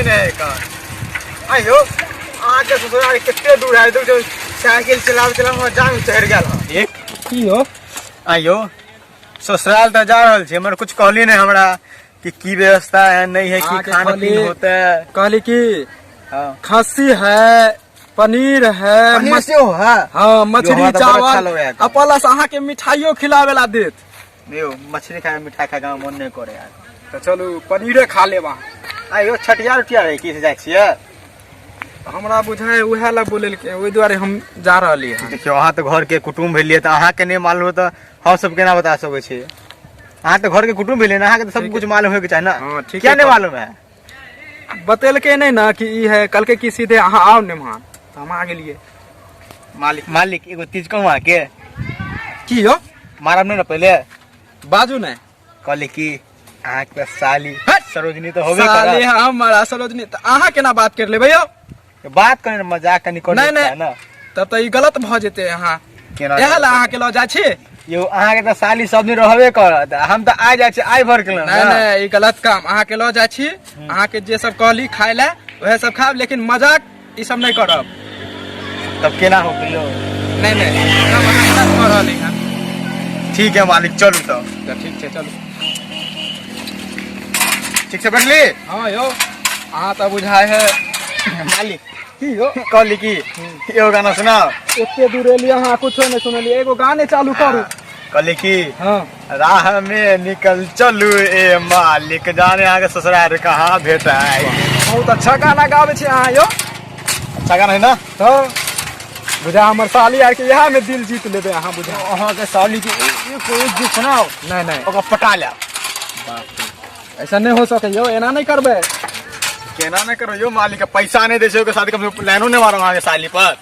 कहली नहीं का आयो आके ससुराल कितने दूर है तो साइकिल चलाव जाम चढ़ गया एक की हो आयो ससुराल तो जा रहल छी हमर कुछ कहली नहीं हमरा कि की व्यवस्था है नहीं है कि खाना पीना होता है कहली कि हां खस्सी है पनीर है हाँ मछली चावल प्लस अहाँ के मिठाइयो खिलावेला देत मछली खाए मिठाई खाए का मन नहीं करे यार तो चलू पनीरे खा लेबा आयो छठिया रुटिया रे की से जाय छियै हमरा बुझाय उहे ला बोलेल के ओइ द्वारे हम जा रहली है देखियो अहाँ तो घर के कुटुंब भेलिए त अहाँ के नहीं मालूम हो त हम सब केना बता सकै छी अहाँ तो घर के कुटुंब भेलिए ना अहाँ के सब कुछ मालूम होय के चाहिए ना हां ठीक क्या नहीं मालूम है बतेल के नहीं ना कि ई है कल के की सीधे अहाँ आओ मेहमान तो हम आ गेलिए मालिक एगो चीज कहूं आ के की हो मारब नहीं ना पहले बाजू नहीं कहले की अहाँ के साली सरोजनी तो होबे करे साली हमारा सरोजनी त अहाँ केना बात कर लेबै यो बात करे मजाक कनी करे नहीं तब तो ई गलत भ जेते अहाँ केना एहा ला अहाँ के ल जा छी यो अहाँ के त साली सब दिन रहबे करत हम त आ जाय छी आइ भर के नहीं ई गलत काम अहाँ के ल जा छी अहाँ के जे सब कहली खाय ले ओहे सब खाब लेकिन मजाक ई सब नहीं करब तब केना हो गेलो नहीं हम अहाँ गलत कर रहली हैं ठीक है मालिक चलू तो ठीक है चलू ठीक से बैठली हां यो अहाँ त बुझाय है मालिक की हो कहली की एगो गाना सुनाओ एते दूर एली अहाँ कुछो नहीं सुनली एगो गाने चालू करू कहली की हां राह में निकल चलू ए मालिक जाने आगे ससुराल कहाँ भेटाई बहुत अच्छा गाना गावे छी अहाँ यो अच्छा गाना है ना तो बुझा हमर साली आर के यहाँ में दिल जीत लेबे अहाँ बुझा अहाँ के साली की कोई गीत सुनाओ नहीं ओकरा पटा ले ऐसा नहीं हो सके यो एना नहीं करबे केना नहीं करो यो मालिक के पैसा नहीं दे छे के साथ कम लाइनो नहीं मारो अहाँ के साली पर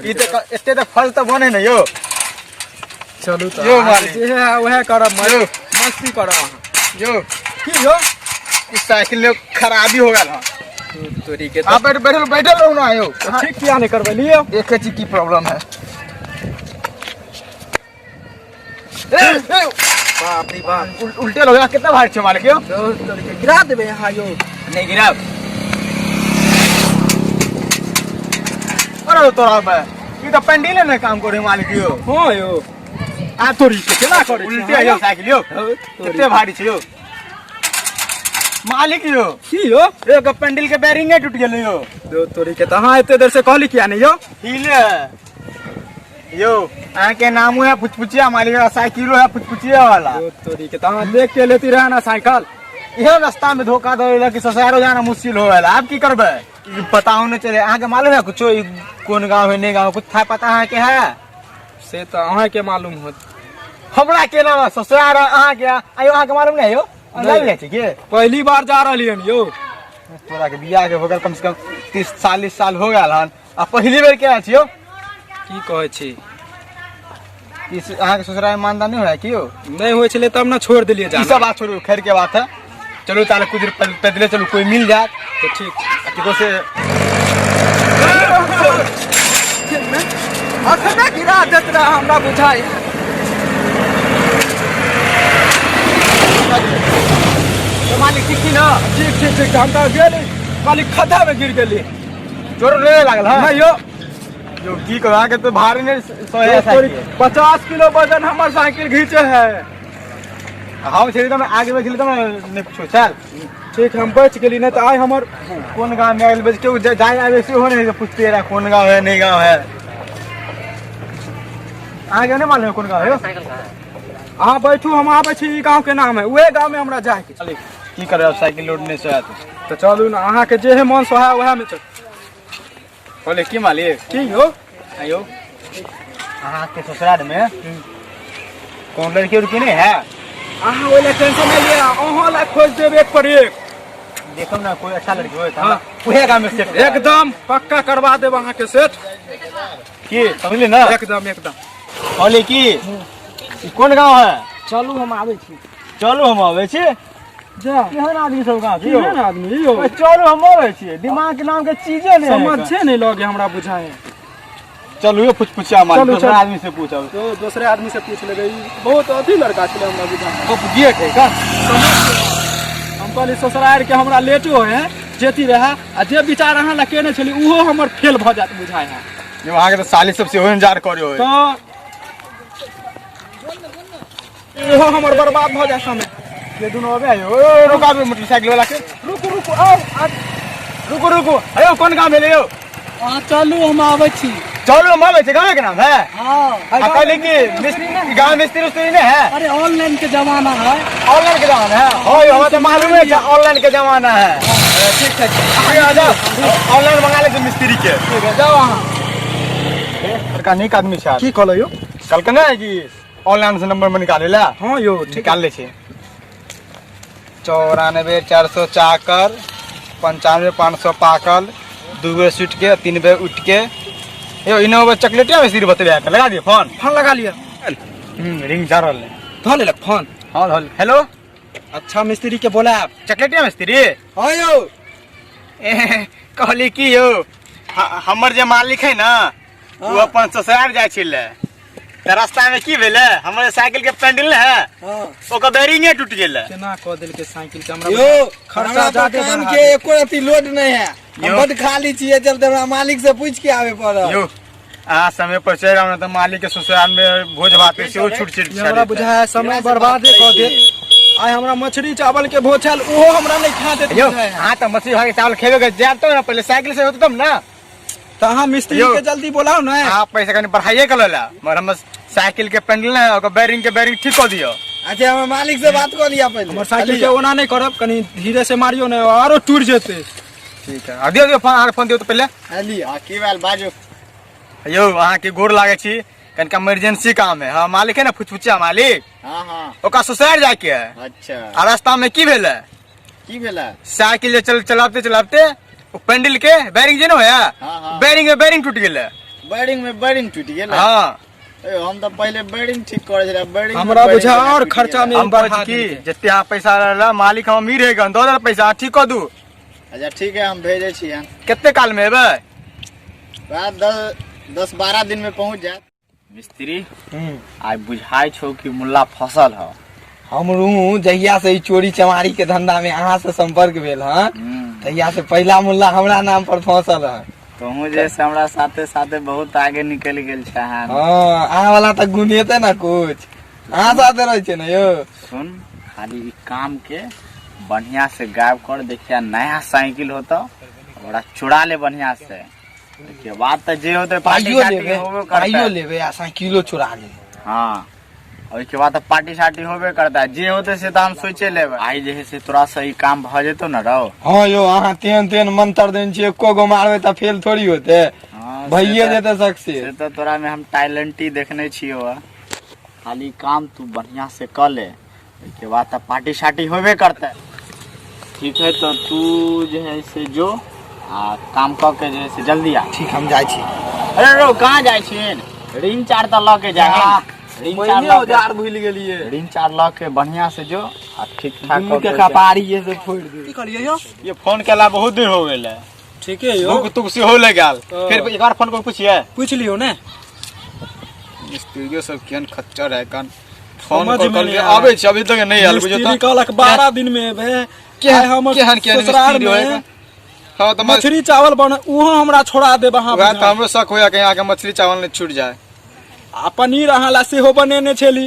ई त एते तक फल त बने न यो चलू तो यो मालिक जे है वह करब मस्ती करब अहाँ यो की यो इस साइकिल में खराबी हो गया हां तोरी के आप बैठल रहो ना आयो ठीक किया नहीं करबे लियो देखे छी की प्रॉब्लम है बाप रे बाप उल्टे हो गया कितना भारी छे मालिक यो गिरा देबे यहाँ यो नहीं गिराब अरे तोरा बे ई तो पेंडिले में काम करे मालिक यो हां यो आ तोरी के केना करे उल्टे आयो साइकिल यो कितने भारी छे यो मालिक यो की यो एक पेंडिल के बेरिंग टूट गेल यो दो तोरी के त हां एते देर से कहली किया नहीं यो हिले यो आ के नाम है पुचपुचिया मालिक का साइकिलो है पुचपुचिया वाला दो तोरी के त हां देख के लेती रहना साइकिल यह रास्ता में धोखा देला कि ससुराल जाना मुश्किल होवेला आप की करबे बताओ न चले अहाँ के मालूम है कुछ कौन गांव है नहीं गांव कुछ था पता है के है से तो अहाँ के मालूम होत हमरा केना ससुराल अहाँ के आयो अहाँ के मालूम नहीं हो नहीं ले के पहली बार जा रहली हन यो तोरा के बियाह के होगल कम से कम 30-40 साल हो गया हन आ पहली बार क्या छियो की कहै छी इस अहाँ के ससुराल में मानदान नहीं हो कि हो नहीं होय छले तब ना छोड़ देलिए जाना सब बात छोड़ो खैर के बात है चलो ताले कुछ देर पैदले चलो कोई मिल जाए तो ठीक किको से अखना गिरा देत रहा हमरा बुझाई तो मालिक ठीक ना ठीक हम तो गेली मालिक खड्डा में गिर गेली जोर ले लागल हां नहीं यो जो की कहा के तो भारी नहीं सोया साइकिल 50 किलो वजन हमर साइकिल घीचे है हम छेली तो मैं आगे में छेली तो मैं नहीं पूछो चल ठीक हम बच गेली नहीं तो आय हमर कौन गांव में आइल बज के जाय आवे से हो नहीं पूछते रहा कौन गांव है नहीं गांव है आगे नहीं मालूम कौन गांव है साइकिल का हां बैठू हम आबै छी ई गांव के नाम है उहे गांव में हमरा जाय के चल की करे अब साइकिल लोडने से आते तो चलू ना अहाँ के जे है मन सोहा वह में चल बोले की मालिक की हो आयो अहाँ के ससुराल में कौन लड़की उड़की नहीं है अहाँ ओले टेंशन नहीं लिया अहाँ ला खोज देब एक पर एक देखो ना कोई अच्छा लड़की हो तो उहे गांव में सेट एकदम पक्का करवा देब अहाँ के सेट की समझली ना एकदम बोले की कौन गांव है चलू हम आबै छी चलो हम आवे छी जा केहन आदमी सब गांव की केहन आदमी यो चलो हम आवे छी दिमाग के नाम के चीजे नहीं समझे नहीं लगे हमरा बुझाए चलो ये पुछपुछिया मान दूसरा आदमी से पूछो तो दूसरे आदमी से पूछ लेबै बहुत अथी लड़का छले हमरा बुझाए तो गेट है का हम कहली ससुराल के हमरा लेटो है जेती रहे आ जे विचार अहाँ ला केने छली उहो हमर फेल भ जात बुझाय है ये वहां के तो साली सब से हो इंतजार करियो तो उहो हमर बर्बाद भ जाय समय ये दोनों अबे आयो ओ रुका बे मोटरसाइकिल वाला के रुको आओ रुको अयो कौन काम है यो चलू हम आबै छी चलो मामे से गाँव के नाम है हां कहले कि गाँव मिस्त्री उस्त्री नहीं है अरे ऑनलाइन के जमाना है ऑनलाइन के जमाना है हो यो हमें तो मालूम है कि ऑनलाइन के जमाना है ठीक है आगे आ जाओ ऑनलाइन मंगा ले मिस्त्री के ठीक है जाओ वहां सरकार नहीं आदमी छा की कहलो यो कल के ना है कि ऑनलाइन से नंबर में निकाले ला हां यो निकाल ले छे 94 400 चाकर 95 500 पाकल 2 बेर सुट के 3 बेर उठ के यो इनोवा चॉकलेट में सिर बतले आके लगा दिए फोन लगा लिया रिंग जा रहल है धो ले फोन हां धल हेलो अच्छा मिस्त्री के बोला आप चॉकलेट में मिस्त्री हां यो कहली की यो हमर जे मालिक है ना वो अपन ससुराल जाय छिले त रास्ता में की भेले हमर साइकिल के पैडल है हां ओकर बेरिंगे टूट गेले केना क देल के साइकिल के हमरा यो खर्चा ज्यादा काम के एको रति लोड नहीं है हम बड खाली छिए चलते हमरा मालिक से पूछ के आवे पड़ल यो आ समय पर चल रहा तो मालिक के ससुराल में भोज भात पे से छूट छूट हमरा बुझाय समय बर्बादे क दे आय हमरा मछली चावल के भोजल ओहो हमरा नहीं खा देत यो हां त मछली भात के चावल खेबे के जात तो ना पहले साइकिल से होत तब ना त हां मिस्त्री के जल्दी बोलाओ ना आप पैसा कनी बढ़ाइए कर लेला मगर हम साइकिल के पेंडल है और बेरिंग ठीक कर दियो अच्छा हम मालिक से बात कर लिया पहले हमर साइकिल के ओना नहीं करब कनी धीरे से मारियो ना आरो टूट जेते ठीक है आ दियो फोन दियो तो पहले अली की वाल बाजो यो वहां के गोर लागे छी कनका इमरजेंसी काम है हां मालिक है ना फुचफुचा मालिक हां हां ओका ससुराल जाय के है अच्छा आ रास्ता में की भेले की भेला साइकिल चलाते वो पेंडल के बेरिंग जे न होया हां बेरिंग टूट गेले बेरिंग में बेरिंग टूट गेल हां हम तो पहले बेरिंग ठीक करे छला बेरिंग हमरा बुझा और खर्चा में हम बढ़ा की जते यहां पैसा रहला मालिक हम अमीर है गन 2000 पैसा ठीक कर दू अच्छा ठीक है हम भेजे छी कितने काल में एबे रात 10-12 दिन में पहुंच जात मिस्त्री आज बुझाई छो कि मुल्ला फसल है हमरू जहिया से चोरी चमारी के धंधा में अहाँ से संपर्क भेल हां तहिया से पहला मुल्ला हमरा नाम पर फसल है कहूँ जैसे हमरा साथे साथे बहुत आगे निकल गेल छे हां अहाँ वाला त गुनेते ना कुछ अहाँ साथे रह छे ना यो सुन खाली ई काम के बढ़िया से गायब कर देखिया नया साइकिल होता बड़ा चुरा ले बढ़िया से के बाद त जे होते पार्टी आइयो लेबे आ साइकिलो चुरा ले हां और के बाद पार्टी शार्टी होबे करता जे होते से तो हम सोचे लेबे आई जे से तोरा सही काम भ जेतो न रहो हां यो अहाँ तेन मंत्र देन छी एको गो मारबे त फेल थोड़ी होते भइए जेते सक्सेस से तो तोरा में हम टैलेंट ही देखने छियो खाली काम तू बढ़िया से कर ले के बाद पार्टी शार्टी होबे करता ठीक है तो तू जो है से जो काम क के जे से जल्दी आ ठीक हम जाय छी अरे रो कहां जाय छिन रिंग चार त ल के जा रिंग चार औजार भूल गेलिए रिंग चार ल के बढ़िया से जो आ ठीक ठाक के कपारी ये से फोड़ दे की करियो यो ये फोन केला बहुत दिन हो गेले ठीक है यो तुक से हो ले गेल फिर एक बार फोन को पूछिए पूछ लियो ने मिस्त्रियों सब केन खच्चर है कन फोन कर के आबे छ अभी तक नहीं आल बुझो मिस्त्री कहलक 12 दिन में बे के हम ससुराल में हां तो मछली चावल बन उहो हमरा छोड़ा देब अहाँ वह तो हमरो शक होया कहीं आके मछली चावल नहीं छूट जाए आ पनीर अहाँ ला सेहो बनेने छली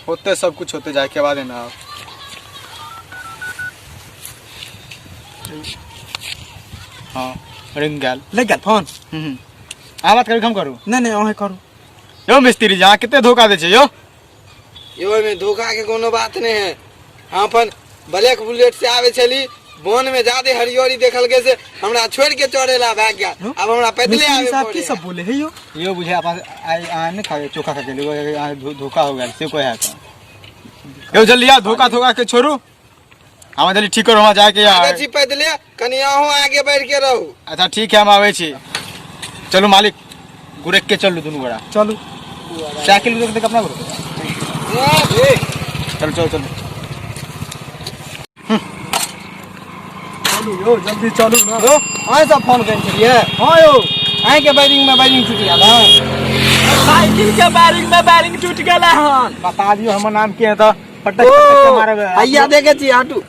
होते सब कुछ होते जाए के बाद है ना हां रिंग गेल ले गेल फोन आ बात करी हम करू नहीं ओहे करू यो मिस्त्री जहां कितने धोखा दे छे यो में धोखा के कोनो बात नहीं है हम अपन ब्लैक बुलेट से आवे छली वन में ज्यादा हरियोरी देखल के से हमरा छोड़ के चढ़ेला भाग गया अब हमरा पैदले आवे साहब की सब बोले है यो बुझे अपन आने खा चोखा खा के लिए धोखा हो गया से कोई है यो जल्दी आ धोखा के छोड़ू हम जल्दी ठीक करो वहां जाके आवे छी पैदले कनी अहो आगे बढ़ के रहू अच्छा ठीक है हम आवे छी चलो मालिक गुरेक के चलू दोनों बड़ा चलू साइकिल देख देख अपना गुरु चलो यो जल्दी चलू ना यो आए सब फोन कर छलिए हां यो आए के बैरिंग छूट गेल साइकिल के बैरिंग टूट गेल हन बता दियो हमर नाम के है तो पटक मारबे आइया देखे छी हटू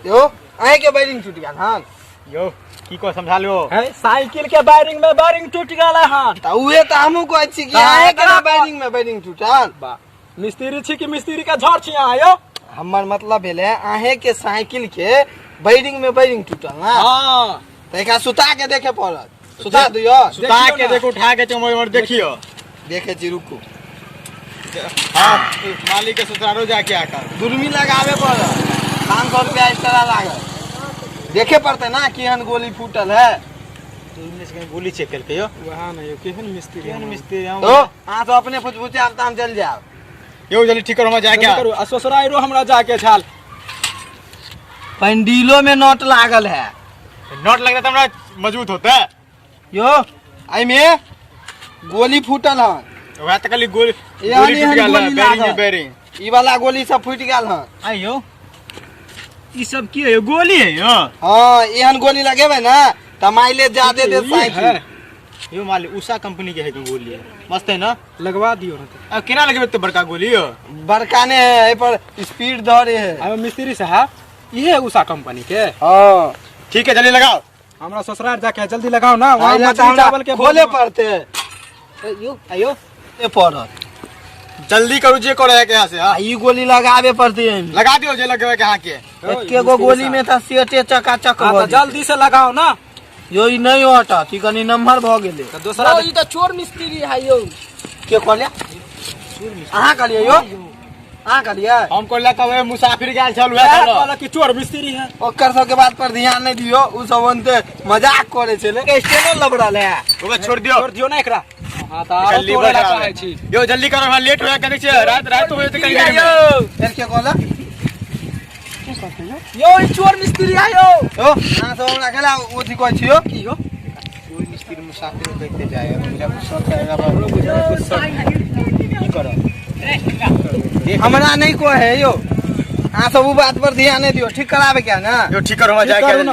यो अहे के बैरिंग टूट गया हां यो की को समझा लो है साइकिल के बैरिंग में बैरिंग टूट गया हां त उहे त हमहु कहै छी कि अहे के बैरिंग में बैरिंग टूटल बा मिस्त्री छी कि मिस्त्री का झड़ छी आयो हमर मतलब भेले अहे के साइकिल के बैरिंग में बैरिंग टूटल ना हां त एकरा सुता के देखे पड़त सुता दियो सुता के देखो उठा के चमोर देखियो देखे छी रुको हां मालिक के ससुरालो जाके आकर दुर्मी लगावे पड़त 500 रुपया एक्स्ट्रा लागत देखे पड़ते ना केहन गोली फूटल है तो इनमें से गोली चेक करके यो वहां नहीं केहन मिस्त्री केहन मिस्त्री हम तो हां तो अपने फुचफुचे आप ताम चल जाओ यो जल्दी ठीक करो हम जाके करू ससुराई रो हमरा जाके छाल पंडीलो में नोट लागल है नोट लगता हमरा मजबूत होता है यो आई में गोली फूटल है वह तक खाली गोली यानी टूट हम गया गोली बैरिंग लागल। बैरिंग ई वाला गोली सब फूट गया है आयो ई सब की है गोली है यो हां एहन गोली लगेबे ना त माइलेज ज्यादा दे साइकिल यो मालिक उषा कंपनी के है कि गोली है मस्त है ना लगवा दियो ना अब केना लगेबे तो बड़का गोली यो बड़का ने है ए पर स्पीड धरे है अब मिस्त्री साहब ये उषा कंपनी के हां ठीक है जल्दी लगाओ हमरा ससुराल जाके जल्दी लगाओ ना वहां वहां मछली चावल के खोले पड़ते यो आयो ए पड़त जल्दी करू जे करे है के यहाँ से हां ई गोली लगावे पड़ती है लगा दियो जे लगेबे के यहाँ के एके गो गोली में था सेटे चकाचक हाँ, हो तो जल्दी से लगाओ ना यो ई नहीं हटा ई कनी नंबर भ गेले तो दूसरा ई तो चोर मिस्त्री है यो के कहले अहाँ कहलिए यो अहाँ कहलिए हम को लेका वे मुसाफिर गेल छल वे कहला कि चोर मिस्त्री है ओकर सब के बात पर ध्यान नहीं दियो उ सब अंते मजाक करे छले के स्टेनो लबड़ल है ओबे छोड़ दियो छोड़ दियो ना एकरा हां तो आरो जल्दी तोरे ला बढ़ा कहै छी यो जल्दी करो हम लेट होया करे छे रात होए त कहीं यो फिर के कहला यो ई चोर मिस्त्री है यो ओ अहाँ सब हमरा कहला ओथि कहै छियो की हो कोई मिस्त्री मुसाफिर देखते जाए मेरा कुछ रहेगा पर गुजरा कुछ सब की करो हमरा नहीं को है यो अहाँ सब उ बात पर ध्यान नहीं दियो ठीक करावे क्या ना यो ठीक करो हम जाए करू ना।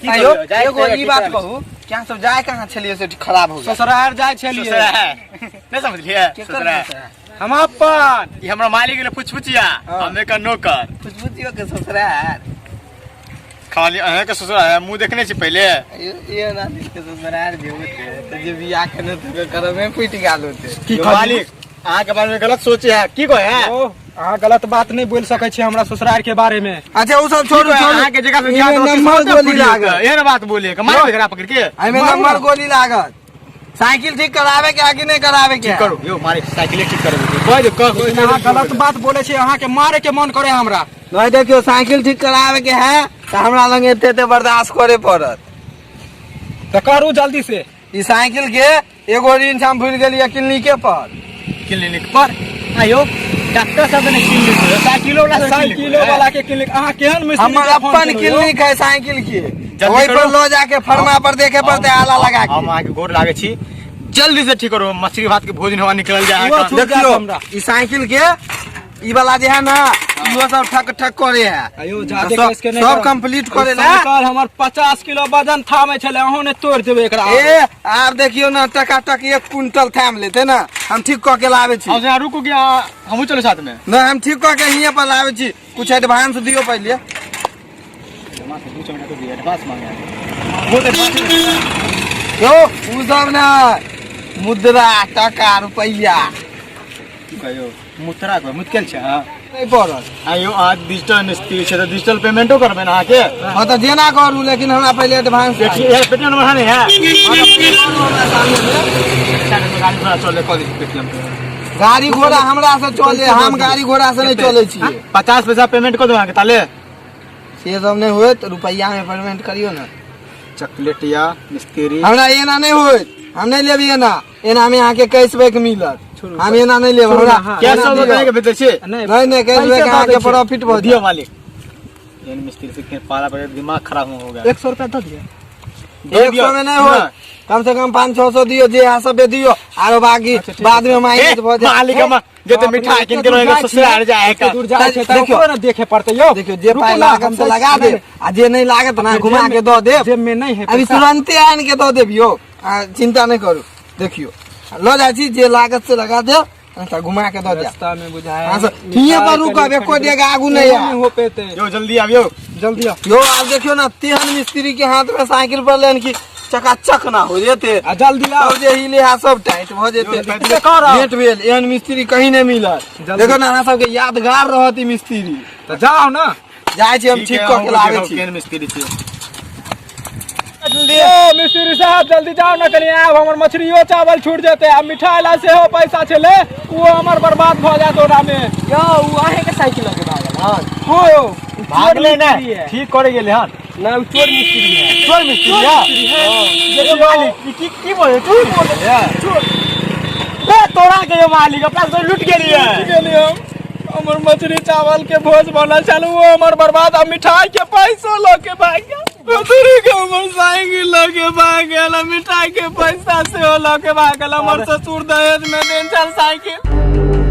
के आयो एगो ई बात कहू क्या सब जाए कहां छलिए से खराब हो गया ससुराल जाय छलिए नहीं समझ लिए ससुरा हम अपन ये हमरा मालिक के पुछपुचिया हमें का नौकर कुछ बुझियो के ससुराल खाली अहे के ससुरा है मुंह देखने से पहले ये ना के ससुराल जे होते तो जे बियाह करने तो कर में फूट गेल होते की मालिक अहाँ के बारे में गलत सोचे है की को है ओ अहाँ गलत बात नहीं बोल सकै छी हमरा ससुराल के बारे में अच्छा वो सब छोड़ो अहाँ के जगह पे इमे क्या नंबर गोली लागत ये ना बात बोलिए कमाल बेगरा पकड़ के एमे नंबर गोली लागत साइकिल ठीक करावे के आगे नहीं करावे के करो यो मालिक साइकिल ठीक कर दे कोई अहाँ गलत बात बोले छी अहाँ के मारे के मन करे हमरा नहीं देखियो साइकिल ठीक करावे के है तो हमरा लगे एते बर्दाश्त करे पड़त तो करू जल्दी से ई साइकिल के एगो रिंच हम भूल गेलिए क्लिनिके पर क्लिनिक पर आयो डॉक्टर साहब ने क्लिनिक साइकिलो वाला के क्लिनिक अहाँ केहन मिस्त्री हमर के फोन अपन करू यो? क्लिनिक है साइकिल के जल्दी वही करो। पर लो जाके फर्मा पर देखे पड़ते आला लगा के हम आगे गोर लागे छी जल्दी से ठीक करो मछली भात के भोजन हवा निकल जाए वो छूट जात देखियो हमरा। ई साइकिल के ई वाला जे है ना इहो सब ठक ठक करे है आयो जादे सब- केस के नहीं सब करो। कंप्लीट करे ना साइकिल हमर 50 किलो वजन थामे छले अहों ने तोड़ देबे एकरा ए आप देखियो ना टकाटक 1 क्विंटल थाम लेते ना हम ठीक क के लावे छी अब रुको कि हमहू चलो साथ में ना हम ठीक क के हिये पर लावे छी कुछ एडवांस दियो पहले यो उ सब ना मुद्रा टका रुपैया कहियो मुतरा को मुतकेल छै नहीं पड़त आयो आज डिजिटल मिस्त्री छै तो डिजिटल पेमेंटो करबे ना आके हाँ तो जेना करू लेकिन हमरा पहले एडवांस पेटीएम नंबर है गाड़ी घोड़ा चले कॉल पेटीएम गाड़ी घोड़ा हमरा से चले हम गाड़ी घोड़ा से नहीं चले छी 50 पैसा पेमेंट कर दो आके ताले से सब नहीं होए तो रुपैया में पेमेंट करियो ना चॉकलेट या मिस्त्री हमरा एना नहीं होए हम नहीं लेबी एना में आके कैशबैक मिलत हम एना नहीं लेब हमरा क्या सब बताए के भेटे छै नहीं कैशबैक आके प्रॉफिट बहुत दियो मालिक ये मिस्त्री से के पाला पर दिमाग खराब हो गया 100 रुपया दे दिए 100 में नहीं होए कम से कम 500-600 दियो जे यहाँ सब दियो आरो बाकी बाद में माइनस भ जाए मालिक हम जे तो मिठाई किन के रहेगा ससुराल जाए का दूर जाए छै त देखियो। ओकरो ना देखे पड़ते यो देखियो जे पाई लागत से लगा दे आ जे नहीं लागत ना घुमा के दो दे जेब में नहीं है अभी पैसा। तुरंते आन के दो देबियो चिंता नहीं करू देखियो लो जा छी जे लागत से लगा दे तो घुमा के दो दे रास्ता में बुझाया हां सर हिये पर रुकब एको डेगा आगू नहीं है हो पेते यो जल्दी आबियो जल्दी आ यो आप देखियो ना तेहन मिस्त्री के हाथ में साइकिल पर लेन की चकाचक ना हो जेते जल्दी लाओ सब जे हिले हा सब टाइट भ जेते लेट भेल एहन मिस्त्री कहीं नहीं मिलत देखो ना अहाँ सबके यादगार रहत ई मिस्त्री तो जाओ ना जाय छी हम ठीक क के लावे छी मिस्त्री छी ओ मिस्त्री साहब जल्दी जाओ ना कनी आब हमर मछलियो चावल छूट जेते आ मिठाई ला से हो पैसा छले वो हमर बर्बाद भ जात ओरा में यो उ आहे के साइकिल लगे भागल हां हो यो भागले ना ठीक करे गेले हन ना उ चोर मिस्त्री है चोर मिस्त्री है ये मालिक की बोले तू बोले बे तोरा के ये मालिक अपना तो लूट गेली है हमर मछली चावल के भोज बना चलू वो हमर बर्बाद आ मिठाई के पैसा लेके भाग गया मछली के हमर साइकिल लेके भाग गया मिठाई के पैसा से लेके भाग गया हमर ससुर दहेज में देन चल साइकिल